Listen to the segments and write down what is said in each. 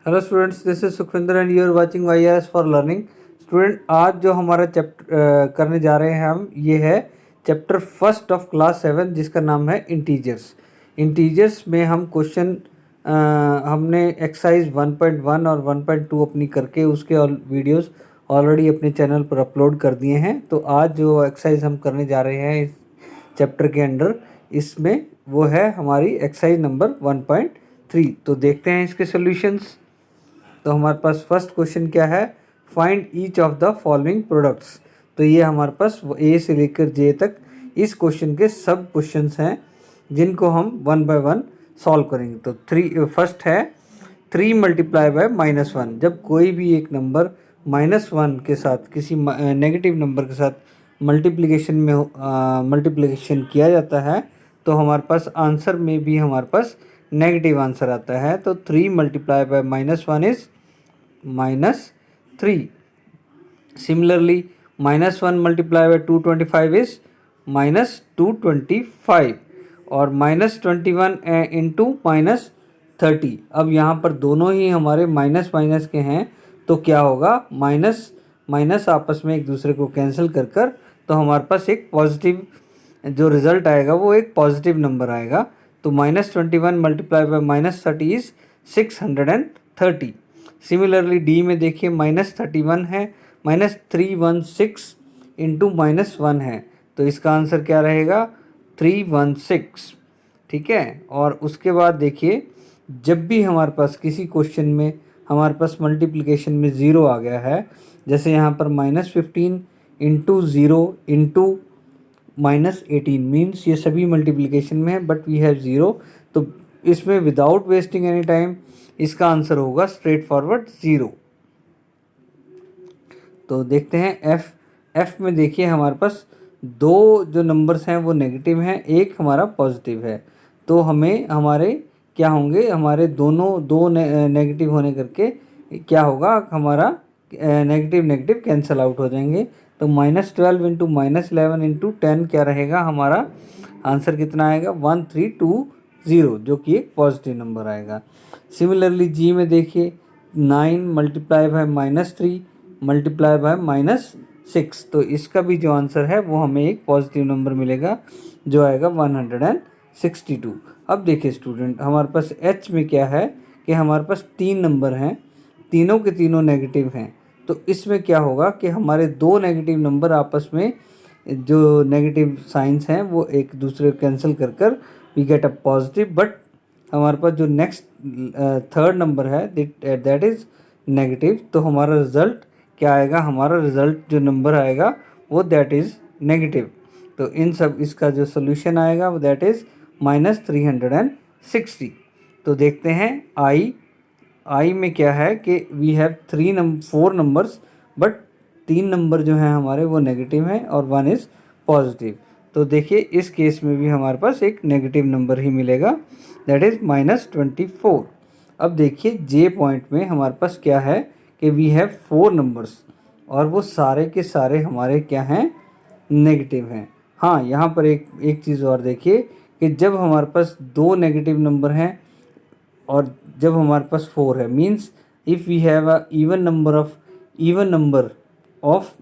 Hello students, this is Sukhwinder and you are watching IAS for learning. Student, आज जो हमारा chapter करने जा रहे हैं हम, ये है चैप्टर फर्स्ट ऑफ क्लास 7 जिसका नाम है इंटीजर्स। इंटीजर्स में हम क्वेश्चन हमने एक्सरसाइज 1.1 और 1.2 अपनी करके उसके वीडियोस ऑलरेडी अपने चैनल पर अपलोड कर दिए हैं। तो आज जो एक्सरसाइज हम करने जा रहे हैं इस चैप्टर के अंडर, इसमें वो है हमारी एक्सरसाइज नंबर 1.3। तो देखते हैं इसके सॉल्यूशंस। तो हमारे पास फर्स्ट क्वेश्चन क्या है, find each of the following products. तो ये हमारे पास ए से लेकर जे तक इस क्वेश्चन के सब क्वेश्चंस हैं जिनको हम वन बाय वन सॉल्व करेंगे। तो फर्स्ट है 3 मल्टीप्लाई बाय -1। जब कोई भी एक नंबर -1 के साथ किसी नेगेटिव नंबर के साथ मल्टीप्लिकेशन किया जाता है तो हमारे पास आंसर में भी हमारे पास नेगेटिव आंसर आता है। तो 3 multiply by -1 is -3। Similarly -1 multiply by 225 is -225 और -21 इंटू -30। अब यहाँ पर दोनों ही हमारे माइनस माइनस के हैं तो क्या होगा, माइनस माइनस आपस में एक दूसरे को कैंसिल कर कर तो हमारे पास एक पॉजिटिव जो रिज़ल्ट आएगा वो एक पॉजिटिव नंबर आएगा। तो -21 multiply by -30 is 630। Similarly D में देखिए -31 है, -316 इंटू -1 है तो इसका आंसर क्या रहेगा 316। ठीक है। और उसके बाद देखिए जब भी हमारे पास किसी क्वेश्चन में हमारे पास मल्टीप्लिकेशन में ज़ीरो आ गया है, जैसे यहाँ पर -15 इंटू ज़ीरो इंटू -18 मीन्स ये सभी मल्टीप्लिकेशन में है बट वी हैव ज़ीरो, तो इसमें विदाउट वेस्टिंग एनी टाइम इसका आंसर होगा स्ट्रेट फॉरवर्ड 0। तो देखते हैं एफ में देखिए हमारे पास दो जो नंबर्स हैं वो नेगेटिव हैं, एक हमारा पॉजिटिव है। तो हमें हमारे क्या होंगे, हमारे दो नेगेटिव होने करके क्या होगा, हमारा नेगेटिव नेगेटिव कैंसिल आउट हो जाएंगे। तो -12 इंटू -11 इंटू 10 क्या रहेगा, हमारा आंसर कितना आएगा 1320 जो कि एक पॉजिटिव नंबर आएगा। सिमिलरली जी में देखिए 9 मल्टीप्लाई बाय -3 मल्टीप्लाई बाय -6, तो इसका भी जो आंसर है वो हमें एक पॉजिटिव नंबर मिलेगा जो आएगा 162। अब देखिए स्टूडेंट, हमारे पास एच में क्या है कि हमारे पास 3 नंबर हैं, तीनों के तीनों नेगेटिव हैं। तो इसमें क्या होगा कि हमारे दो नेगेटिव नंबर आपस में जो नेगेटिव साइंस हैं वो एक दूसरे को कैंसिल कर कर we get a positive, but हमारे पास जो नेक्स्ट थर्ड नंबर है दैट इज़ नेगेटिव। तो हमारा रिज़ल्ट क्या आएगा, हमारा रिज़ल्ट जो नंबर आएगा वो दैट इज़ नेगेटिव। तो इन सब इसका जो सोल्यूशन आएगा वो दैट इज़ -360। तो देखते हैं आई में क्या है कि we have 4 numbers but 3 number जो हैं हमारे वो नेगेटिव हैं और 1 इज़ पॉजिटिव। तो देखिए इस केस में भी हमारे पास एक नेगेटिव नंबर ही मिलेगा दैट इज़ -24। अब देखिए जे पॉइंट में हमारे पास क्या है कि वी हैव 4 नंबर्स और वो सारे के सारे हमारे क्या हैं, नेगेटिव हैं। हाँ, यहाँ पर एक चीज़ और देखिए कि जब हमारे पास दो नेगेटिव नंबर हैं और जब हमारे पास 4 है, means if we have a even number of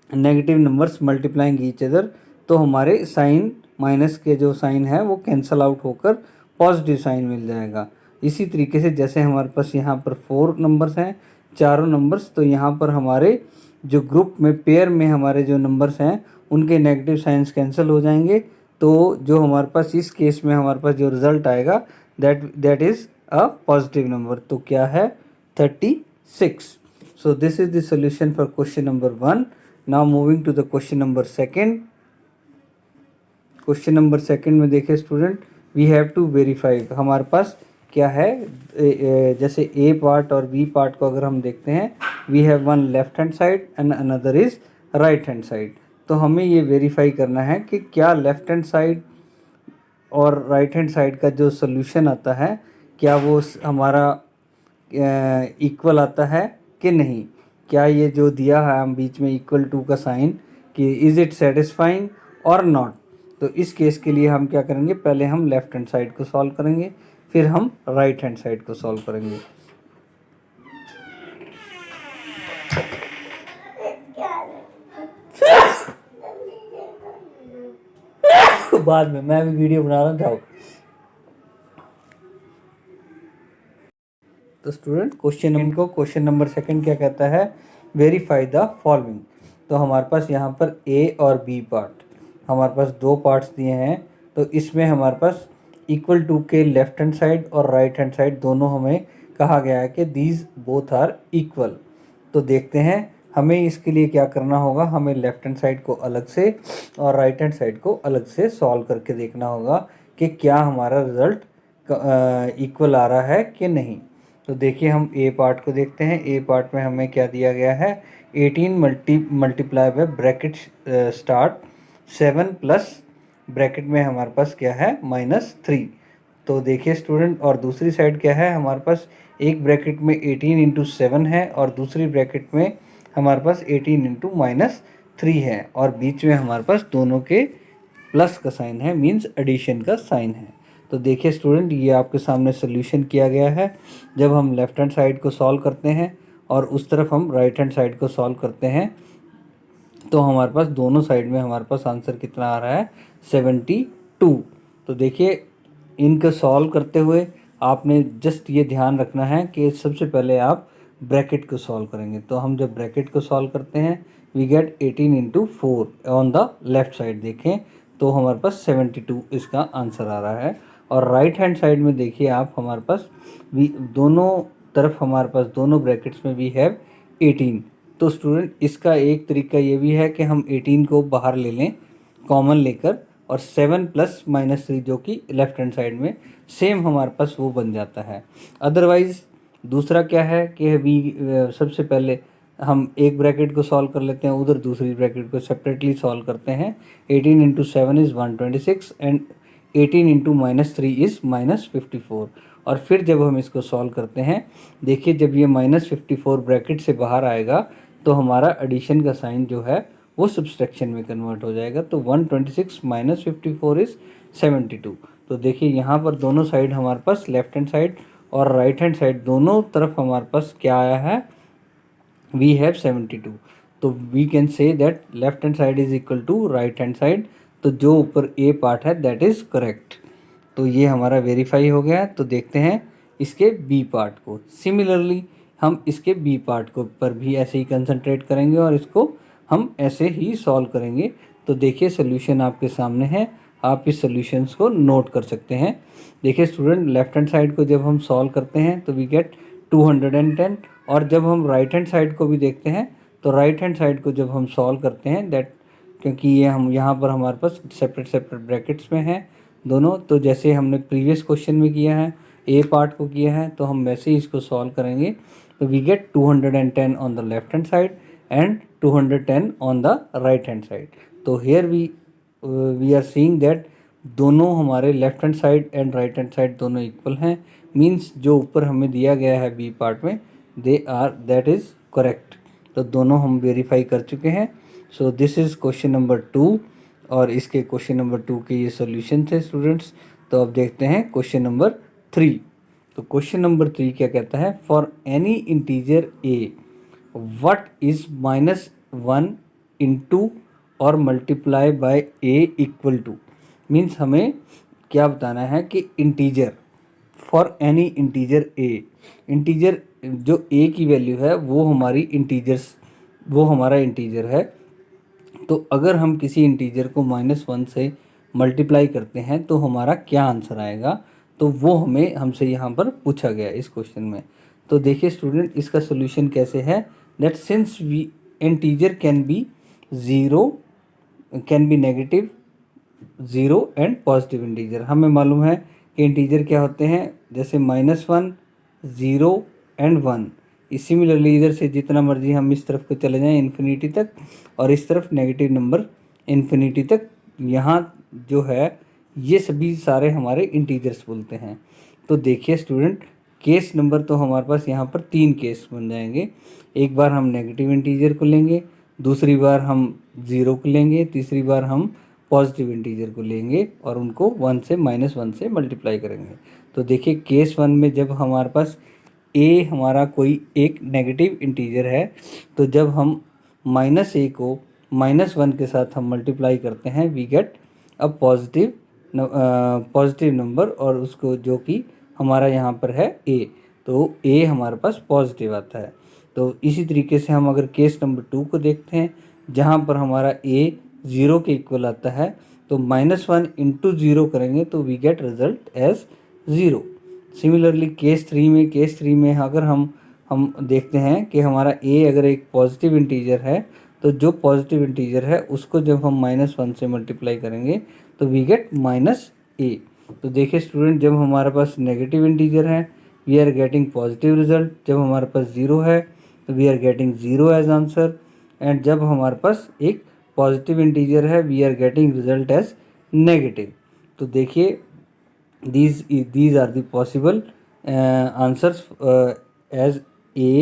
negative numbers multiplying each other, तो हमारे साइन माइनस के जो साइन है वो कैंसल आउट होकर पॉजिटिव साइन मिल जाएगा। इसी तरीके से जैसे हमारे पास यहाँ पर 4 नंबर्स हैं, चारों नंबर्स, तो यहाँ पर हमारे जो ग्रुप में पेयर में हमारे जो नंबर्स हैं उनके नेगेटिव साइंस कैंसिल हो जाएंगे। तो जो हमारे पास इस केस में हमारे पास जो रिज़ल्ट आएगा that is a positive number. तो क्या है 36। So this is the solution for question number 1। Now moving to the question number 2। Question number 2 में देखिए student, we have to verify. हमारे पास क्या है, जैसे ए पार्ट और बी पार्ट को अगर हम देखते हैं, we have one left hand side and another is right hand side. तो हमें ये वेरीफाई करना है कि क्या लेफ्ट हैंड साइड और राइट हैंड साइड का जो सोल्यूशन आता है क्या वो हमारा इक्वल आता है कि नहीं। क्या ये जो दिया है हम बीच में इक्वल टू का साइन कि इज़ इट सेटिस्फाइंग और नॉट। तो इस केस के लिए हम क्या करेंगे, पहले हम लेफ्ट हैंड साइड को सॉल्व करेंगे फिर हम राइट हैंड साइड को सॉल्व करेंगे। बाद में, मैं अभी वीडियो बना रहा हूँ, जाओ। तो स्टूडेंट क्वेश्चन नंबर सेकंड क्या कहता है, वेरीफाई द फॉलोइंग। तो हमारे पास यहाँ पर ए और बी पार्ट, हमारे पास दो पार्ट्स दिए हैं। तो इसमें हमारे पास इक्वल टू के लेफ्ट हैंड साइड और राइट हैंड साइड दोनों हमें कहा गया है कि दीज बोथ आर इक्वल। तो देखते हैं हमें इसके लिए क्या करना होगा, हमें लेफ्ट हैंड साइड को अलग से और राइट हैंड साइड को अलग से सॉल्व करके देखना होगा कि क्या हमारा रिजल्ट इक्वल आ रहा है कि नहीं। तो देखिए हम ए पार्ट को देखते हैं। ए पार्ट में हमें क्या दिया गया है, 18 multiply by bracket start 7 plus bracket में हमारे पास क्या है -3। तो देखिए स्टूडेंट, और दूसरी साइड क्या है हमारे पास, एक ब्रैकेट में 18 इंटू 7 है और दूसरी ब्रैकेट में हमारे पास 18 इंटू -3 है, और बीच में हमारे पास दोनों के प्लस का साइन है, मीन्स एडिशन का साइन है। तो देखिए स्टूडेंट, ये आपके सामने सोल्यूशन किया गया है। जब हम लेफ्ट हैंड साइड को सॉल्व करते हैं और उस तरफ हम राइट हैंड साइड को सॉल्व करते हैं, तो हमारे पास दोनों साइड में हमारे पास आंसर कितना आ रहा है, 72। तो देखिए इनको सॉल्व करते हुए आपने जस्ट ये ध्यान रखना है कि सबसे पहले आप ब्रैकेट को सॉल्व करेंगे। तो हम जब ब्रैकेट को सॉल्व करते हैं, we get 18 into 4 on the left side, देखें तो हमारे पास 72 इसका आंसर आ रहा है। और राइट हैंड साइड में देखिए आप, हमारे पास दोनों तरफ हमारे पास दोनों ब्रैकेट्स में वी हैव 18। तो स्टूडेंट इसका एक तरीका ये भी है कि हम 18 को बाहर ले लें कॉमन लेकर, और 7 प्लस -3 जो कि लेफ्ट हैंड साइड में सेम हमारे पास वो बन जाता है। अदरवाइज़ दूसरा क्या है कि सबसे पहले हम एक ब्रैकेट को सॉल्व कर लेते हैं, उधर दूसरी ब्रैकेट को सेपरेटली सॉल्व करते हैं। 18 into 7 is 126 and 18 into -3 is -54। और फिर जब हम इसको सॉल्व करते हैं, देखिए जब ये -54 ब्रैकेट से बाहर आएगा तो हमारा एडिशन का साइन जो है वो सब्सट्रैक्शन में कन्वर्ट हो जाएगा। तो 126 -54 इज़ 72। तो देखिए यहाँ पर दोनों साइड हमारे पास, लेफ्ट हैंड साइड और राइट हैंड साइड दोनों तरफ हमारे पास क्या आया है, वी हैव 72। तो we can say that left hand side is equal to right hand side. तो जो ऊपर ए पार्ट है दैट इज़ करेक्ट। तो ये हमारा वेरीफाई हो गया। तो देखते हैं इसके बी पार्ट को। सिमिलरली हम इसके बी पार्ट को पर भी ऐसे ही कंसंट्रेट करेंगे और इसको हम ऐसे ही सॉल्व करेंगे। तो देखिए सोल्यूशन आपके सामने है, आप इस सोल्यूशंस को नोट कर सकते हैं। देखिए स्टूडेंट, लेफ्ट हैंड साइड को जब हम सॉल्व करते हैं तो वी गेट 210, और जब हम राइट हैंड साइड को भी देखते हैं तो राइट हैंड साइड को जब हम सॉल्व करते हैं दैट, क्योंकि ये हम यहाँ पर हमारे पास सेपरेट ब्रैकेट्स में हैं दोनों, तो जैसे हमने प्रीवियस क्वेश्चन में किया है, ए पार्ट को किया है, तो हम वैसे ही इसको सॉल्व करेंगे। तो we get 210 on the left hand side and 210 on the right hand side. तो here we are seeing that दोनों हमारे left hand side and right hand side दोनों इक्वल हैं, मीन्स जो ऊपर हमें दिया गया है बी पार्ट में दैट इज़ करेक्ट। तो दोनों हम वेरीफाई कर चुके हैं। So this is question number 2, और इसके क्वेश्चन नंबर 2 के ये सोल्यूशन थे स्टूडेंट्स। तो अब देखते हैं क्वेश्चन नंबर 3। तो क्वेश्चन नंबर 3 क्या कहता है, for any integer A what is -1 into और multiply by A equal to. Means हमें क्या बताना है कि integer, for any integer A, integer जो ए की वैल्यू है वो हमारी वो हमारा इंटीजर है। तो अगर हम किसी इंटीजर को -1 से मल्टीप्लाई करते हैं तो हमारा क्या आंसर आएगा, तो वो हमें हमसे यहाँ पर पूछा गया इस क्वेश्चन में। तो देखिए स्टूडेंट, इसका सोल्यूशन कैसे है, that since we integer can be zero, can be negative, zero and positive integer. हमें मालूम है कि इंटीजर क्या होते हैं, जैसे -1, 0 एंड 1। सिमिलरली इधर से जितना मर्जी हम इस तरफ को चले जाएं इन्फिनिटी तक, और इस तरफ नेगेटिव नंबर इन्फिनिटी तक, यहाँ जो है ये सभी सारे हमारे इंटीजर्स बोलते हैं। तो देखिए स्टूडेंट, केस नंबर तो हमारे पास यहाँ पर 3 केस बन जाएंगे। एक बार हम नेगेटिव इंटीजर को लेंगे, दूसरी बार हम 0 को लेंगे, तीसरी बार हम पॉजिटिव इंटीजर को लेंगे और उनको 1 से -1 से मल्टीप्लाई करेंगे। तो देखिए केस 1 में जब हमारे पास ए हमारा कोई एक नेगेटिव इंटीजर है, तो जब हम -a को -1 के साथ हम मल्टीप्लाई करते हैं we get a positive positive number और उसको जो कि हमारा यहाँ पर है ए, तो ए हमारे पास पॉजिटिव आता है। तो इसी तरीके से हम अगर केस नंबर 2 को देखते हैं जहाँ पर हमारा ए 0 के इक्वल आता है, तो -1 इंटू 0 करेंगे तो we get result as 0। Similarly case 3 में अगर हम देखते हैं कि हमारा ए अगर एक पॉजिटिव इंटीजर है, तो जो पॉजिटिव इंटीजर है उसको जब हम -1 से मल्टीप्लाई करेंगे तो वी गेट -a। तो देखिए स्टूडेंट, जब हमारे पास नेगेटिव इंटीजर है we are getting positive result, जब हमारे पास 0 है तो we are getting 0 as answer, and जब हमारे पास एक पॉजिटिव इंटीजर है we are getting result as negative. तो देखिए these are the possible answers as a,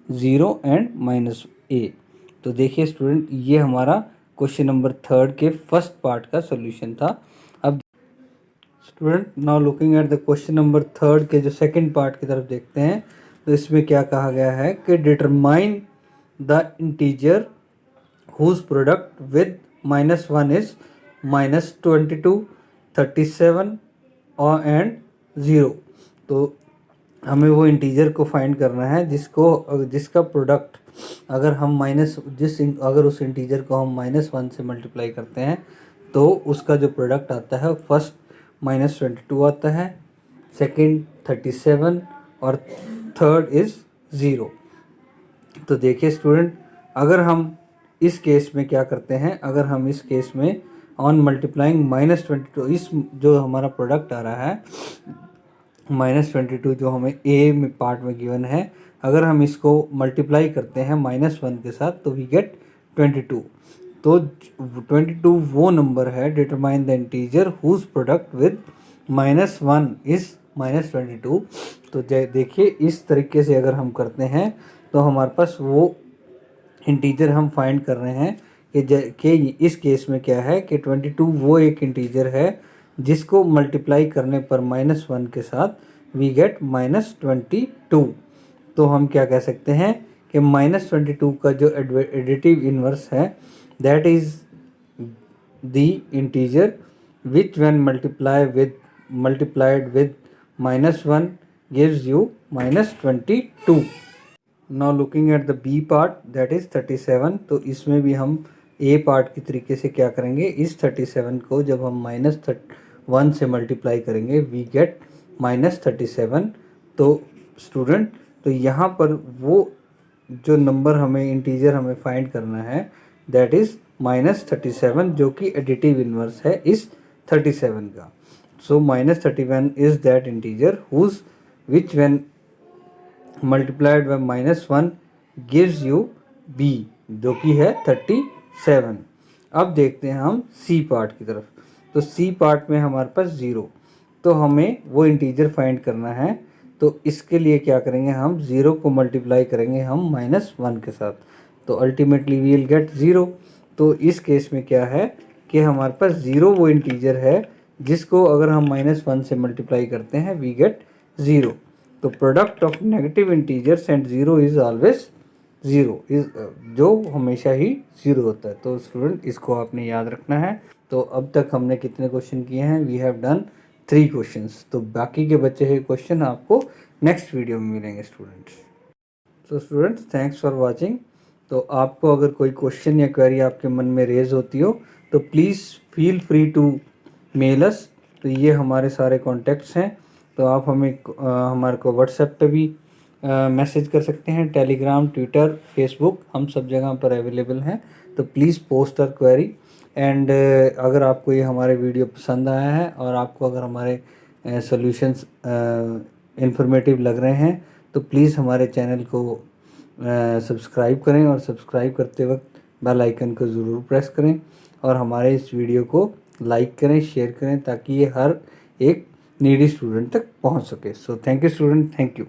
0 and -a। तो देखिए स्टूडेंट, ये हमारा क्वेश्चन नंबर 3 के फर्स्ट पार्ट का सॉल्यूशन था। अब student now looking at the question number 3 के जो सेकंड पार्ट की तरफ देखते हैं, तो इसमें क्या कहा गया है कि determine the integer whose product with -1 is -22, 37 और एंड 0। तो हमें वो इंटीजर को फाइंड करना है जिसका प्रोडक्ट अगर हम अगर उस इंटीजर को हम -1 से मल्टीप्लाई करते हैं तो उसका जो प्रोडक्ट आता है फर्स्ट -22 आता है, सेकंड 37 और थर्ड इज़ 0। तो देखिए स्टूडेंट, अगर हम इस केस में क्या करते हैं, अगर हम इस केस में ऑन मल्टीप्लाइंग -22, इस जो हमारा प्रोडक्ट आ रहा है -22 जो हमें ए में पार्ट में गिवन है, अगर हम इसको मल्टीप्लाई करते हैं -1 के साथ तो वी गेट 22। तो 22 वो नंबर है, determine the integer whose product with -1 is -22। तो देखिए इस तरीके से अगर हम करते हैं तो हमारे पास वो इंटीजर हम फाइंड कर रहे हैं कि इस केस में क्या है कि 22 वो एक इंटीजर है जिसको मल्टीप्लाई करने पर -1 के साथ वी गेट -22। तो हम क्या कह सकते हैं कि -22 का जो एडिटिव इन्वर्स है that is the integer which when multiplied with -1 gives you -22। Now looking at the B part that is 37। तो इसमें भी हम ए पार्ट की तरीके से क्या करेंगे, इस 37 को जब हम -1 से मल्टीप्लाई करेंगे वी गेट -37। तो स्टूडेंट, तो यहाँ पर वो जो नंबर हमें इंटीजर हमें फाइंड करना है दैट इज़ -37 जो कि एडिटिव इन्वर्स है इस 37 का। So -31 is that integer whose which when multiplied by -1 gives you b जो कि है 37। अब देखते हैं हम सी पार्ट की तरफ। तो सी पार्ट में हमारे पास 0, तो हमें वो इंटीजर फाइंड करना है। तो इसके लिए क्या करेंगे, हम 0 को मल्टीप्लाई करेंगे हम -1 के साथ, तो अल्टीमेटली वी विल गेट 0। तो इस केस में क्या है कि हमारे पास 0 वो इंटीजर है जिसको अगर हम -1 से मल्टीप्लाई करते हैं वी गेट 0। तो product of negative integers and 0 is always 0, जो हमेशा ही 0 होता है। तो स्टूडेंट इसको आपने याद रखना है। तो अब तक हमने कितने क्वेश्चन किए हैं, वी हैव डन 3 क्वेश्चंस। तो बाकी के बचे हुए क्वेश्चन आपको नेक्स्ट वीडियो में मिलेंगे स्टूडेंट्स। तो स्टूडेंट्स थैंक्स फॉर वाचिंग। तो आपको अगर कोई क्वेश्चन या क्वेरी आपके मन में रेज होती हो तो please feel free to mail us. तो ये हमारे सारे कॉन्टैक्ट्स हैं, तो आप हमें हमारे को व्हाट्सएप पे भी मैसेज कर सकते हैं, टेलीग्राम, ट्विटर, फेसबुक, हम सब जगह पर अवेलेबल हैं। तो please post our query. And अगर आपको ये हमारे वीडियो पसंद आया है और आपको अगर हमारे सॉल्यूशंस इंफॉर्मेटिव लग रहे हैं तो प्लीज़ हमारे चैनल को सब्सक्राइब करें, और सब्सक्राइब करते वक्त बेल आइकन को ज़रूर प्रेस करें, और हमारे इस वीडियो को लाइक करें, शेयर करें, ताकि ये हर एक नीडी स्टूडेंट तक पहुंच सके। So thank you student, thank you.